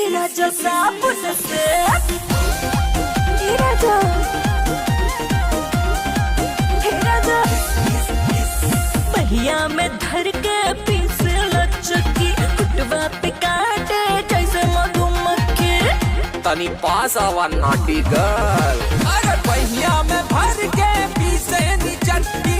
Iraja sabun se Iraja पहिया में धर के पीसे लचकी कुटवा पे काटे जैसे मधुमक्खी तनी पास आवा नॉटी गर्ल। अरे पहिया में भर के पीसे नी चटकी